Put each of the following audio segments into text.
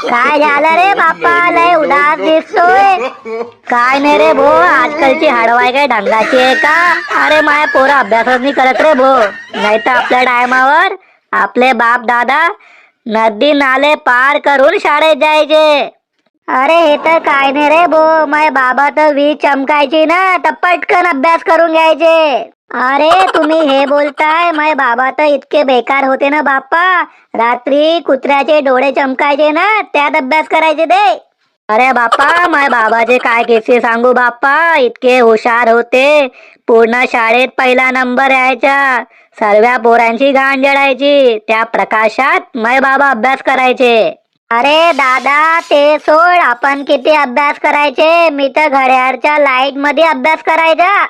काय झालं रे बाप्पा, लय उदास दिसतोय. काय नाही रे भो, आजकालची हाडवाय काय ढंगाची आहे का? अरे माया पोरं अभ्यासच नाही करत रे भो. नाही तर आपल्या टायमावर आपले बाप दादा नदी नाले पार करून शाळेत जायचे. अरे हे तर काय नाही रे भो, माय बाबा तर वीज चमकायची ना तर पटकन अभ्यास करून घ्यायचे. अरे तुम्ही हे बोलताय, माय बाबा तर इतके बेकार होते ना बाप्पा. रात्री कुत्र्याचे डोळे चमकायचे ना त्यात अभ्यास करायचे ते. अरे बाप्पा, माय बाबाचे काय किस्से सांगू बाप्पा. इतके हुशार होते, पूर्ण शाळेत पहिला नंबर यायचा. सर्व पोरांची गांड जळायची. त्या प्रकाशात माय बाबा अभ्यास करायचे. अरे दादा ते सोड, आपण किती अभ्यास करायचे. मी तर घड्याळच्या लाईट मध्ये अभ्यास करायचा.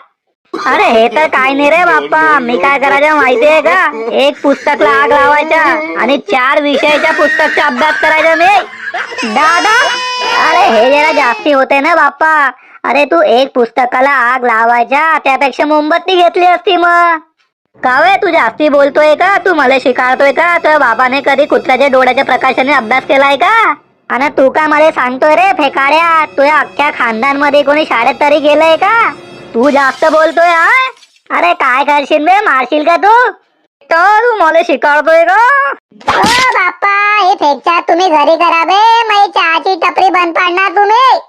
अरे हे तर काय नाही रे बाप्पा, मी काय करायचं माहितीये का? एक पुस्तकला आग लावायचा आणि 4 विषयाच्या पुस्तकचा अभ्यास करायचा मी. दादा अरे हे जरा जास्ती होते ना बाप्पा. अरे तू एक पुस्तकाला आग लावायच्या त्यापेक्षा मोमबत्ती घेतली असती मग. का वे तू जास्ती बोलतोय का? तू मला शिकावतोय का? तुझ्या बाबाने कधी कुत्र्याच्या डोळ्याच्या प्रकाशाने अभ्यास केलाय का? आणि तू का मला सांगतोय रे फेकाड्या? तुझ्या अख्ख्या खानदान मध्ये कोणी शाळेत तरी गेलंय का? तू जास्त बोलतोय हा. अरे काय करशील रे, मारशील का तू? तू मला शिकवतोय का? ओ बाप्पा, हे फेकच्या तुम्ही घरी करा बे. माझी चहाची टपरी बंद पाडणार तुम्ही.